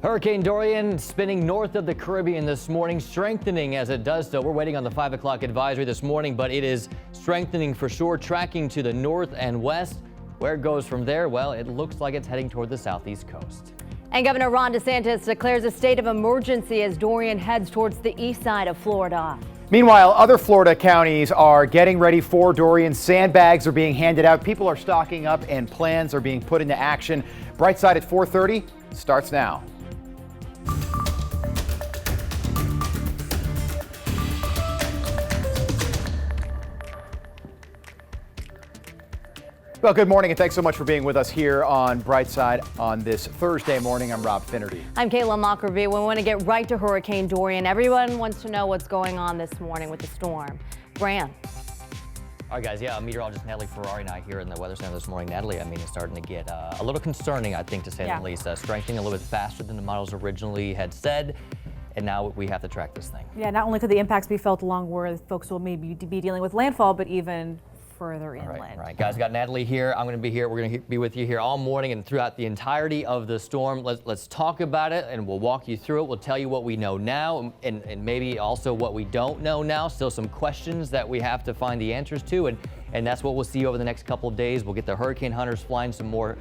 Hurricane Dorian spinning north of the Caribbean this morning, strengthening as it does so. We're waiting on the 5 o'clock advisory this morning, but it is strengthening for sure, tracking to the north and west. Where it goes from there, well, it looks like it's heading toward the southeast coast. And Governor Ron DeSantis declares a state of emergency as Dorian heads towards the east side of Florida. Meanwhile, other Florida counties are getting ready for Dorian. Sandbags are being handed out. People are stocking up and plans are being put into action. Bright Side at 4:30 starts now. Well, good morning and thanks so much for being with us here on Brightside on this Thursday morning. I'm Rob Finnerty. I'm Kayla Mockerby. We want to get right to Hurricane Dorian. Everyone wants to know what's going on this morning with the storm. Grant. All right, guys. Yeah, meteorologist Natalie Ferrari and I here in the Weather Center this morning. Natalie, it's starting to get a little concerning, I think, to say the least. Strengthening a little bit faster than the models originally had said. And now we have to track this thing. Yeah, not only could the impacts be felt along where folks will maybe be dealing with landfall, but even further inland. All right, guys, got Natalie here. I'm going to be here. We're going to be with you here all morning and throughout the entirety of the storm. Let's talk about it, and we'll walk you through it. We'll tell you what we know now and maybe also what we don't know now. Still some questions that we have to find the answers to, and that's what we'll see over the next couple of days. We'll get the hurricane hunters flying some more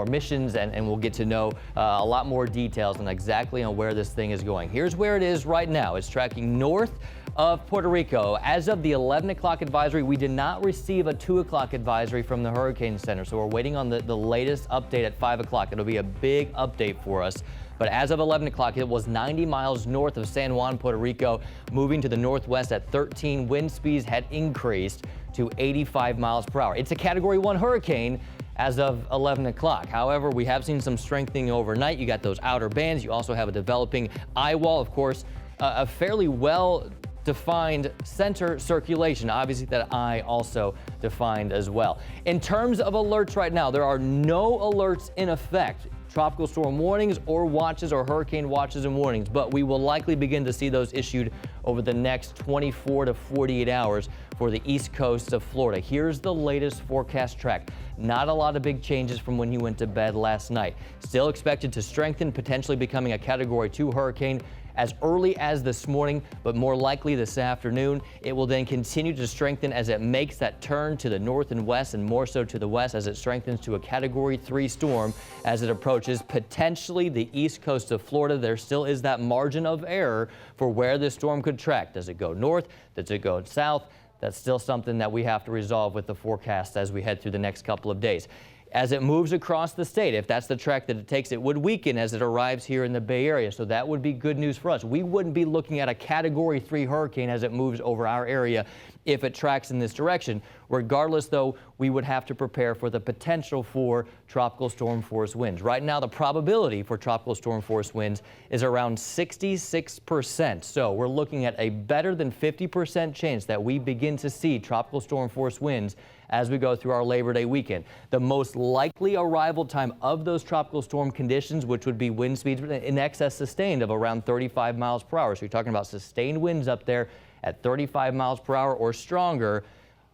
missions, and we'll get to know a lot more details on exactly on where this thing is going. Here's where it is right now. It's tracking north of Puerto Rico. As of the 11 o'clock advisory, we did not receive a 2 o'clock advisory from the Hurricane Center, so we're waiting on the latest update at 5 o'clock. It'll be a big update for us. But as of 11 o'clock, it was 90 miles north of San Juan, Puerto Rico, moving to the northwest at 13. Wind speeds had increased to 85 miles per hour. It's a Category 1 hurricane as of 11 o'clock. However, we have seen some strengthening overnight. You got those outer bands. You also have a developing eye wall, of course, a fairly well-defined center circulation. Obviously, that eye also defined as well. In terms of alerts right now, there are no alerts in effect. Tropical storm warnings or watches or hurricane watches and warnings, but we will likely begin to see those issued over the next 24 to 48 hours for the east coast of Florida. Here's the latest forecast track. Not a lot of big changes from when you went to bed last night. Still expected to strengthen, potentially becoming a Category 2 hurricane as early as this morning, but more likely this afternoon. It will then continue to strengthen as it makes that turn to the north and west, and more so to the west as it strengthens to a Category 3 storm as it approaches potentially the east coast of Florida. There still is that margin of error for where this storm could track. Does it go north? Does it go south? That's still something that we have to resolve with the forecast as we head through the next couple of days. As it moves across the state, if that's the track that it takes, it would weaken as it arrives here in the Bay Area. So that would be good news for us. We wouldn't be looking at a Category 3 hurricane as it moves over our area if it tracks in this direction. Regardless, though, we would have to prepare for the potential for tropical storm force winds. Right now, the probability for tropical storm force winds is around 66%. So we're looking at a better than 50% chance that we begin to see tropical storm force winds as we go through our Labor Day weekend. The most likely arrival time of those tropical storm conditions, which would be wind speeds in excess sustained of around 35 miles per hour. So you're talking about sustained winds up there at 35 miles per hour or stronger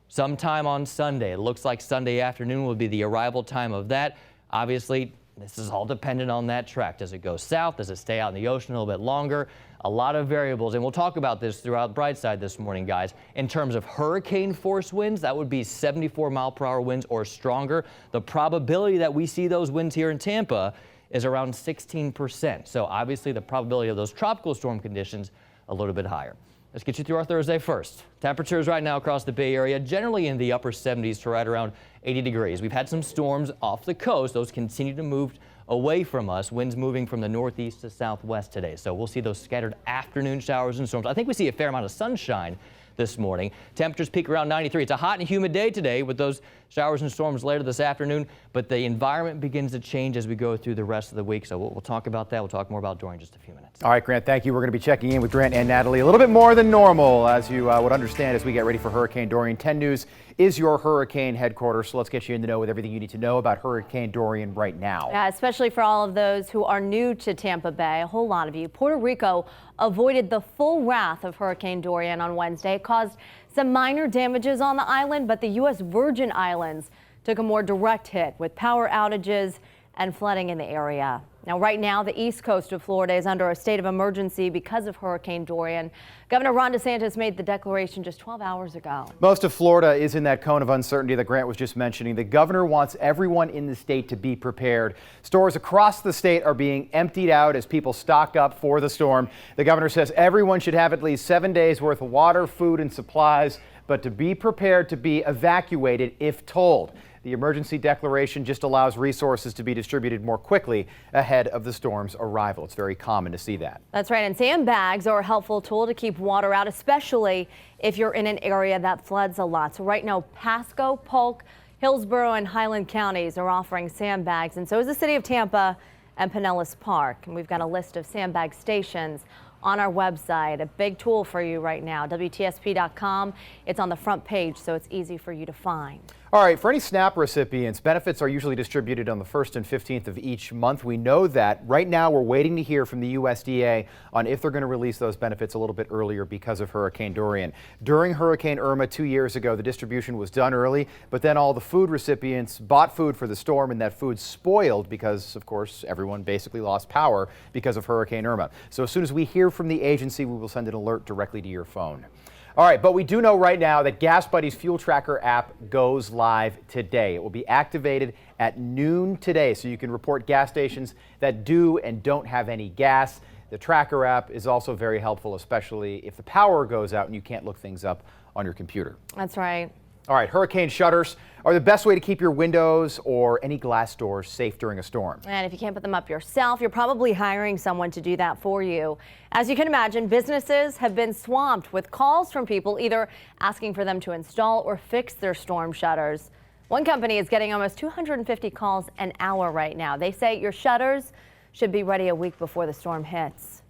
sometime on Sunday. It looks like Sunday afternoon will be the arrival time of that. Obviously, this is all dependent on that track. Does it go south? Does it stay out in the ocean a little bit longer? A lot of variables, and we'll talk about this throughout Brightside this morning, guys. In terms of hurricane force winds, that would be 74 mile per hour winds or stronger. The probability that we see those winds here in Tampa is around 16%. So obviously the probability of those tropical storm conditions a little bit higher. Let's get you through our Thursday first. Temperatures right now across the Bay Area, generally in the upper 70s to right around 80 degrees. We've had some storms off the coast. Those continue to move away from us. Winds moving from the northeast to southwest today. So we'll see those scattered afternoon showers and storms. I think we see a fair amount of sunshine this morning. Temperatures peak around 93. It's a hot and humid day today with those showers and storms later this afternoon, but the environment begins to change as we go through the rest of the week. So we'll talk about that. We'll talk more about Dorian in just a few minutes. All right, Grant, thank you. We're going to be checking in with Grant and Natalie a little bit more than normal, as you would understand, as we get ready for Hurricane Dorian. 10 News is your hurricane headquarters, so let's get you in the know with everything you need to know about Hurricane Dorian right now. Yeah, especially for all of those who are new to Tampa Bay, a whole lot of you. Puerto Rico avoided the full wrath of Hurricane Dorian on Wednesday. It caused some minor damages on the island, but the U.S. Virgin Islands took a more direct hit with power outages and flooding in the area. Now, right now, the east coast of Florida is under a state of emergency because of Hurricane Dorian. Governor Ron DeSantis made the declaration just 12 hours ago. Most of Florida is in that cone of uncertainty that Grant was just mentioning. The governor wants everyone in the state to be prepared. Stores across the state are being emptied out as people stock up for the storm. The governor says everyone should have at least 7 days worth of water, food, and supplies, but to be prepared to be evacuated if told. The emergency declaration just allows resources to be distributed more quickly ahead of the storm's arrival. It's very common to see that. That's right. And sandbags are a helpful tool to keep water out, especially if you're in an area that floods a lot. So right now, Pasco, Polk, Hillsborough, and Highland counties are offering sandbags, and so is the city of Tampa and Pinellas Park. And we've got a list of sandbag stations on our website. A big tool for you right now, WTSP.com. It's on the front page, so it's easy for you to find. All right, for any SNAP recipients, benefits are usually distributed on the 1st and 15th of each month. We know that. Right now, we're waiting to hear from the USDA on if they're going to release those benefits a little bit earlier because of Hurricane Dorian. During Hurricane Irma 2 years ago, the distribution was done early, but then all the food recipients bought food for the storm, and that food spoiled because, of course, everyone basically lost power because of Hurricane Irma. So as soon as we hear from the agency, we will send an alert directly to your phone. All right, but we do know right now that Gas Buddy's Fuel Tracker app goes live today. It will be activated at noon today, so you can report gas stations that do and don't have any gas. The Tracker app is also very helpful, especially if the power goes out and you can't look things up on your computer. That's right. All right, hurricane shutters are the best way to keep your windows or any glass doors safe during a storm. And if you can't put them up yourself, you're probably hiring someone to do that for you. As you can imagine, businesses have been swamped with calls from people either asking for them to install or fix their storm shutters. One company is getting almost 250 calls an hour right now. They say your shutters should be ready a week before the storm hits.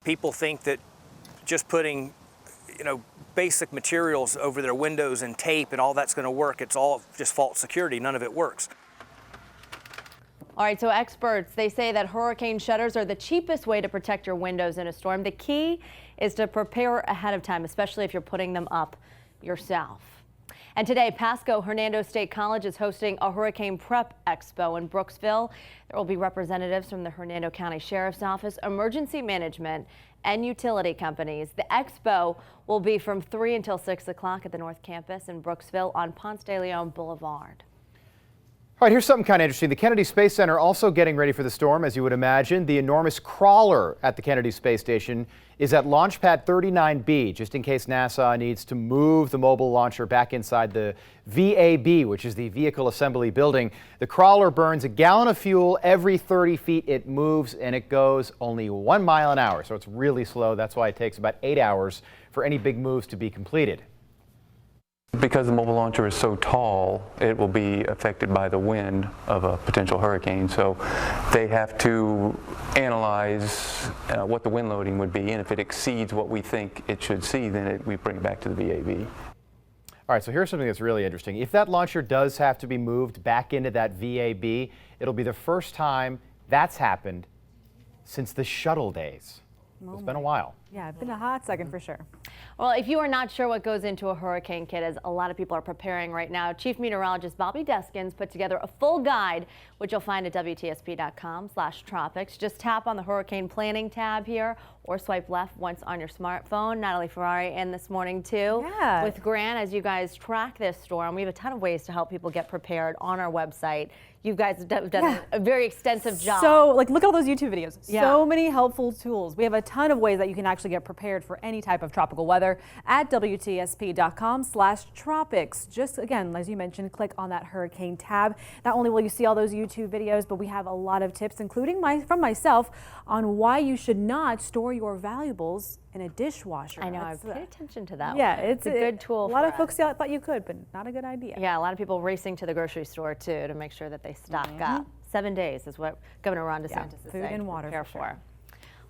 People think that just putting, basic materials over their windows and tape and all that's going to work. It's all just false security. None of it works. All right, so experts, they say that hurricane shutters are the cheapest way to protect your windows in a storm. The key is to prepare ahead of time, especially if you're putting them up yourself. And today, Pasco Hernando State College is hosting a Hurricane Prep Expo in Brooksville. There will be representatives from the Hernando County Sheriff's Office, Emergency Management, and utility companies. The expo will be from 3 until 6 o'clock at the North Campus in Brooksville on Ponce de Leon Boulevard. All right, here's something kind of interesting. The Kennedy Space Center also getting ready for the storm, as you would imagine. The enormous crawler at the Kennedy Space Station is at Launch Pad 39B, just in case NASA needs to move the mobile launcher back inside the VAB, which is the Vehicle Assembly Building. The crawler burns a gallon of fuel every 30 feet it moves, and it goes only 1 mile an hour, so it's really slow. That's why it takes about 8 hours for any big moves to be completed. Because the mobile launcher is so tall, it will be affected by the wind of a potential hurricane. So they have to analyze what the wind loading would be, and if it exceeds what we think it should see, then we bring it back to the VAB. All right, so here's something that's really interesting. If that launcher does have to be moved back into that VAB, it'll be the first time that's happened since the shuttle days. It's been a while. Yeah, it's been a hot second for sure. Well, if you are not sure what goes into a hurricane kit, as a lot of people are preparing right now, Chief Meteorologist Bobby Deskins put together a full guide, which you'll find at WTSP.com/tropics. Just tap on the hurricane planning tab here or swipe left once on your smartphone. Natalie Ferrari in this morning too. Yeah. With Grant, as you guys track this storm, we have a ton of ways to help people get prepared on our website. You guys have done a very extensive job. So, look at all those YouTube videos. Yeah. So many helpful tools. We have a ton of ways that you can actually get prepared for any type of tropical weather at WTSP.com/tropics. Just again, as you mentioned, click on that hurricane tab. Not only will you see all those YouTube videos, but we have a lot of tips, including from myself, on why you should not store your valuables in a dishwasher. I know, I paid attention to that. Yeah, one. it's a good tool. A lot of folks thought you could, but not a good idea. Yeah, a lot of people racing to the grocery store too to make sure that they stock up. 7 days is what Governor Ron DeSantis is food saying. and water Prepare for sure.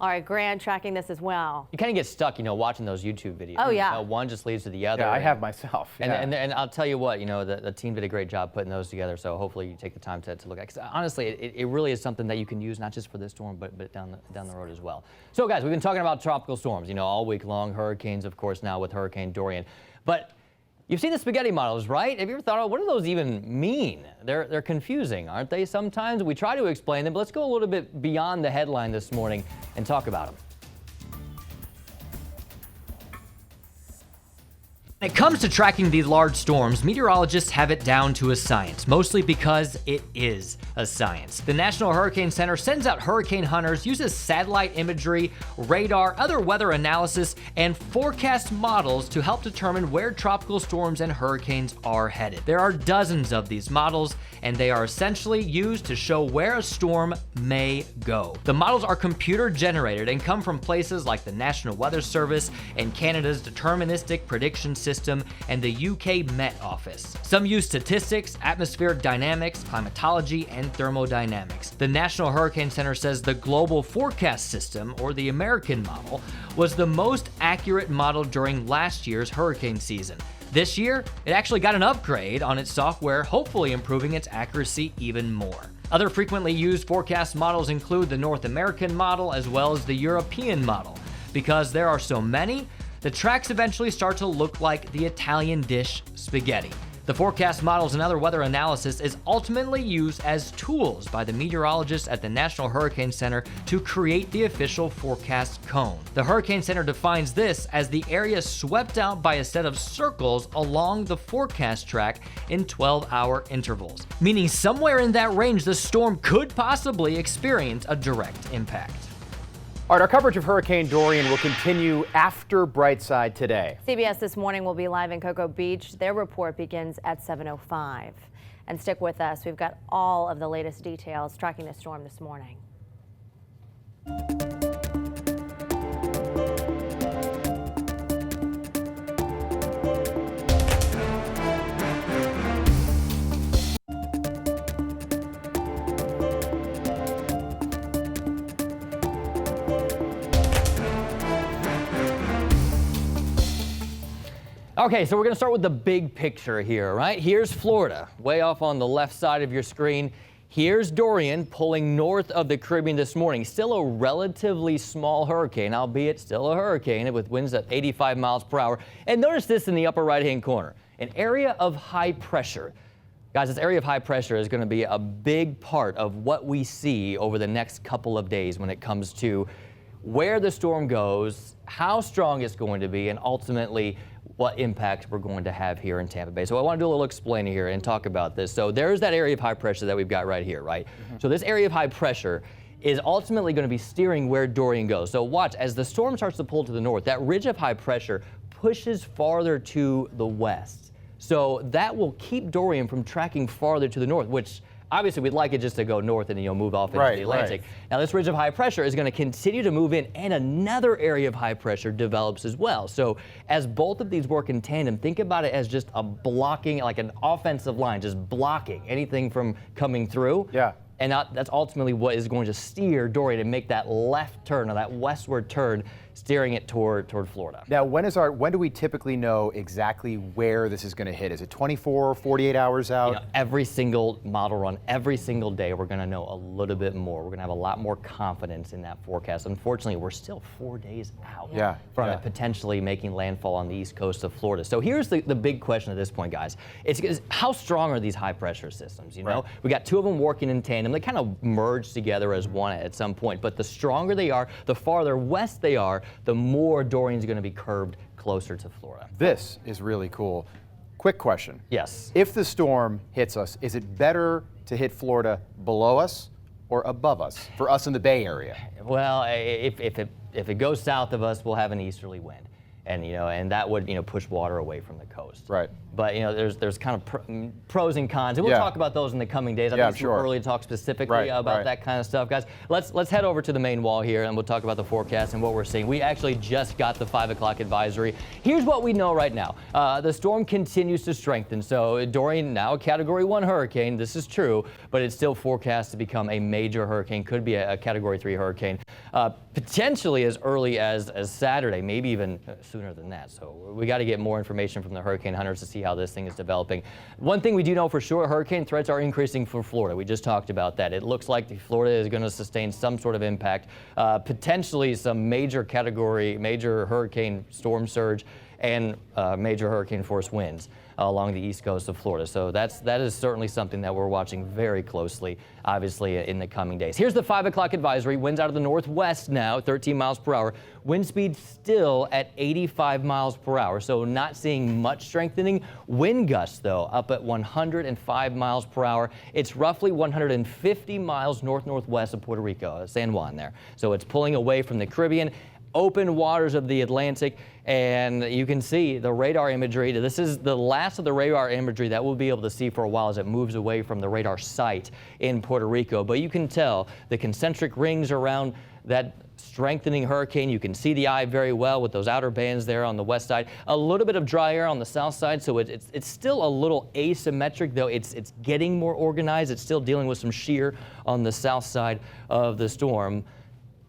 All right, Grant tracking this as well. You kind of get stuck, watching those YouTube videos. Oh, yeah. One just leads to the other. Yeah, I have myself. Yeah. And I'll tell you what, the team did a great job putting those together. So hopefully you take the time to look at it. Because honestly, it really is something that you can use not just for this storm, but down the road as well. So guys, we've been talking about tropical storms, all week long. Hurricanes, of course, now with Hurricane Dorian. But You've seen the spaghetti models, right? Have you ever thought, oh, what do those even mean? They're confusing, aren't they? Sometimes we try to explain them, but let's go a little bit beyond the headline this morning and talk about them. When it comes to tracking these large storms, meteorologists have it down to a science, mostly because it is a science. The National Hurricane Center sends out hurricane hunters, uses satellite imagery, radar, other weather analysis, and forecast models to help determine where tropical storms and hurricanes are headed. There are dozens of these models, and they are essentially used to show where a storm may go. The models are computer generated and come from places like the National Weather Service and Canada's Deterministic Prediction System and the UK Met Office. Some use statistics, atmospheric dynamics, climatology, and thermodynamics. The National Hurricane Center says the Global Forecast System, or the American model, was the most accurate model during last year's hurricane season. This year, it actually got an upgrade on its software, hopefully improving its accuracy even more. Other frequently used forecast models include the North American model as well as the European model. Because there are so many, the tracks eventually start to look like the Italian dish spaghetti. The forecast models and other weather analysis is ultimately used as tools by the meteorologists at the National Hurricane Center to create the official forecast cone. The Hurricane Center defines this as the area swept out by a set of circles along the forecast track in 12-hour intervals, meaning somewhere in that range the storm could possibly experience a direct impact. All right, our coverage of Hurricane Dorian will continue after Brightside today. CBS This Morning will be live in Cocoa Beach. Their report begins at 7:05. And stick with us. We've got all of the latest details tracking the storm this morning. Okay, so we're going to start with the big picture here, right? Here's Florida, way off on the left side of your screen. Here's Dorian pulling north of the Caribbean this morning. Still a relatively small hurricane, albeit still a hurricane with winds at 85 miles per hour. And notice this in the upper right-hand corner, an area of high pressure. Guys, this area of high pressure is going to be a big part of what we see over the next couple of days when it comes to where the storm goes, how strong it's going to be, and ultimately what impact we're going to have here in Tampa Bay. So I want to do a little explaining here and talk about this. So there's that area of high pressure that we've got right here, right? So this area of high pressure is ultimately going to be steering where Dorian goes. So watch, as the storm starts to pull to the north, that ridge of high pressure pushes farther to the west. So that will keep Dorian from tracking farther to the north, which obviously we'd like it just to go north and move off into the Atlantic. Now this ridge of high pressure is going to continue to move in, and another area of high pressure develops as well. So as both of these work in tandem, think about it as just a blocking, like an offensive line, just blocking anything from coming through. Yeah. And that's ultimately what is going to steer Dorian and make that left turn, or that westward turn, steering it toward Florida. Now, when do we typically know exactly where this is going to hit? Is it 24, 48 hours out? Every single model run, every single day, we're going to know a little bit more. We're going to have a lot more confidence in that forecast. Unfortunately, we're still 4 days out from it potentially making landfall on the east coast of Florida. So here's the big question at this point, guys. It's how strong are these high pressure systems? We got two of them working in tandem. They kind of merge together as one at some point. But the stronger they are, the farther west they are, the more Dorian's going to be curved closer to Florida. This is really cool. Quick question. Yes. If the storm hits us, is it better to hit Florida below us or above us, for us in the Bay Area? Well, if it goes south of us, we'll have an easterly wind. And that would push water away from the coast. Right. But there's kind of pros and cons, and we'll talk about those in the coming days. I think it's too early to talk specifically about that kind of stuff, guys. Let's head over to the main wall here, and we'll talk about the forecast and what we're seeing. We actually just got the 5 o'clock advisory. Here's what we know right now: the storm continues to strengthen. So Dorian, now a Category 1 hurricane. This is true, but it's still forecast to become a major hurricane. Could be a Category 3 hurricane, potentially as early as Saturday, maybe even sooner than that. So we got to get more information from the hurricane hunters to see how this thing is developing. One thing we do know for sure, hurricane threats are increasing for Florida. We just talked about that. It looks like Florida is going to sustain some sort of impact, potentially some major hurricane storm surge. and major hurricane force winds along the east coast of Florida. So that is certainly something that we're watching very closely, obviously, in the coming days. Here's the 5 o'clock advisory. Winds out of the northwest now, 13 miles per hour. Wind speed still at 85 miles per hour, so not seeing much strengthening. Wind gusts, though, up at 105 miles per hour. It's roughly 150 miles north-northwest of Puerto Rico, San Juan there. So it's pulling away from the Caribbean, open waters of the Atlantic, and you can see the radar imagery. This is the last of the radar imagery that we'll be able to see for a while as it moves away from the radar site in Puerto Rico. But you can tell the concentric rings around that strengthening hurricane. You can see the eye very well with those outer bands there on the west side. A little bit of dry air on the south side, so it's still a little asymmetric, though it's getting more organized. It's still dealing with some shear on the south side of the storm.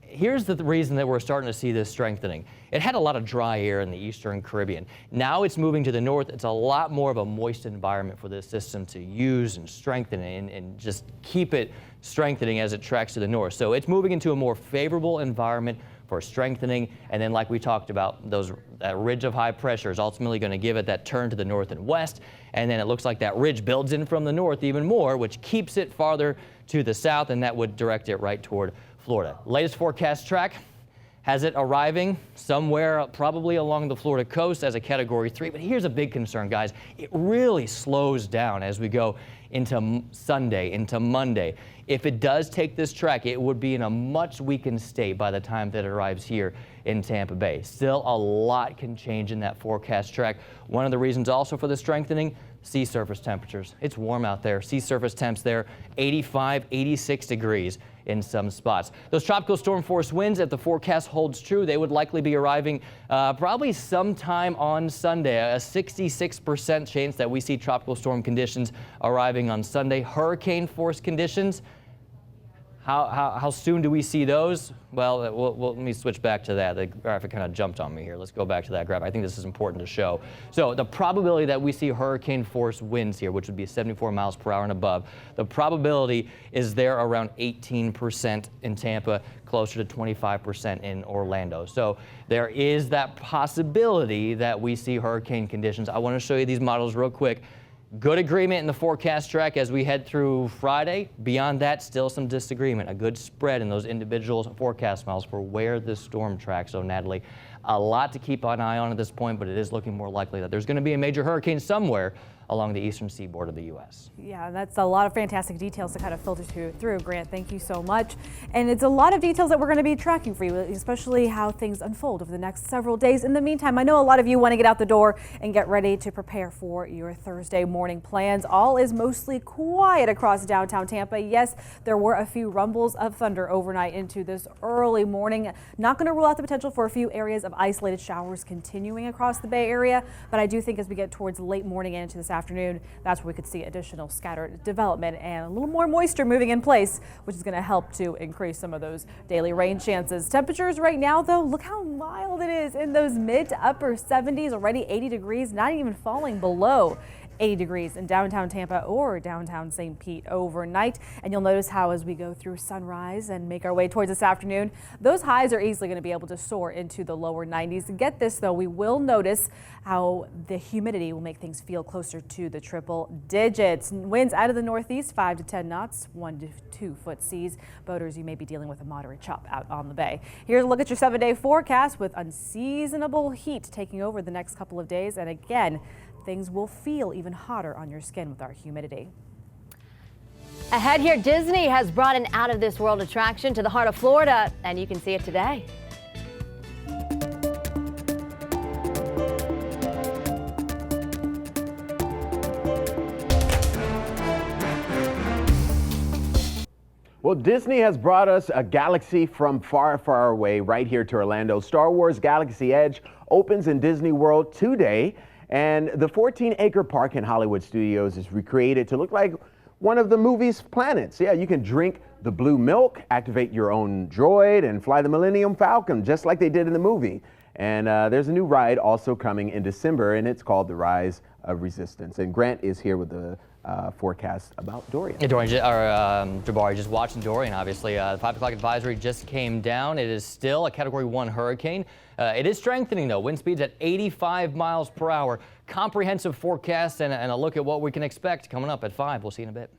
Here's the reason that we're starting to see this strengthening. It had a lot of dry air in the eastern Caribbean. Now it's moving to the north. It's a lot more of a moist environment for this system to use and strengthen and just keep it strengthening as it tracks to the north. So it's moving into a more favorable environment for strengthening. And then, like we talked about, that ridge of high pressure is ultimately going to give it that turn to the north and west. And then it looks like that ridge builds in from the north even more, which keeps it farther to the south, and that would direct it right toward Florida. Latest forecast track has it arriving somewhere probably along the Florida coast as a Category 3. But here's a big concern, guys. It really slows down as we go into Sunday, into Monday. If it does take this track, it would be in a much weakened state by the time that it arrives here in Tampa Bay. Still, a lot can change in that forecast track. One of the reasons also for the strengthening, sea surface temperatures. It's warm out there. Sea surface temps there, 85, 86 degrees in some spots. Those tropical storm force winds, if the forecast holds true, they would likely be arriving probably sometime on Sunday. A 66% chance that we see tropical storm conditions arriving on Sunday. Hurricane force conditions, how soon do we see those? Well, let me switch back to that. The graphic kind of jumped on me here. Let's go back to that graphic. I think this is important to show. So the probability that we see hurricane force winds here, which would be 74 miles per hour and above, the probability is there around 18% in Tampa, closer to 25% in Orlando. So there is that possibility that we see hurricane conditions. I want to show you these models real quick. Good agreement in the forecast track as we head through Friday. Beyond that, still some disagreement. A good spread in those individual forecast models for where this storm tracks. So, Natalie, a lot to keep an eye on at this point, but it is looking more likely that there's going to be a major hurricane somewhere along the eastern seaboard of the U.S. Yeah, that's a lot of fantastic details to kind of filter through, Grant. Thank you so much. And it's a lot of details that we're going to be tracking for you, especially how things unfold over the next several days. In the meantime, I know a lot of you want to get out the door and get ready to prepare for your Thursday morning plans. All is mostly quiet across downtown Tampa. Yes, there were a few rumbles of thunder overnight into this early morning. Not going to rule out the potential for a few areas of isolated showers continuing across the Bay Area, but I do think as we get towards late morning and into this afternoon, that's where we could see additional scattered development and a little more moisture moving in place, which is going to help to increase some of those daily rain chances. Temperatures right now, though, look how mild it is in those mid to upper 70s, already 80 degrees, not even falling below 80 degrees in downtown Tampa or downtown St. Pete overnight. And you'll notice how as we go through sunrise and make our way towards this afternoon, those highs are easily going to be able to soar into the lower 90s. Get this, though, we will notice how the humidity will make things feel closer to the triple digits. Winds out of the northeast, 5 to 10 knots, 1 to 2 foot seas. Boaters, you may be dealing with a moderate chop out on the bay. Here's a look at your 7-day forecast with unseasonable heat taking over the next couple of days. And again, things will feel even hotter on your skin with our humidity. Ahead here, Disney has brought an out-of-this-world attraction to the heart of Florida, and you can see it today. Well, Disney has brought us a galaxy from far, far away right here to Orlando. Star Wars Galaxy Edge opens in Disney World today. And the 14-acre park in Hollywood Studios is recreated to look like one of the movie's planets. Yeah, you can drink the blue milk, activate your own droid, and fly the Millennium Falcon, just like they did in the movie. And there's a new ride also coming in December, and it's called The Rise of Resistance. And Grant is here with the forecast about Dorian. Yeah, Dorian, Jabari, just watching Dorian, obviously. The 5 o'clock advisory just came down. It is still a Category 1 hurricane. It is strengthening, though. Wind speeds at 85 miles per hour. Comprehensive forecast and a look at what we can expect coming up at 5. We'll see you in a bit.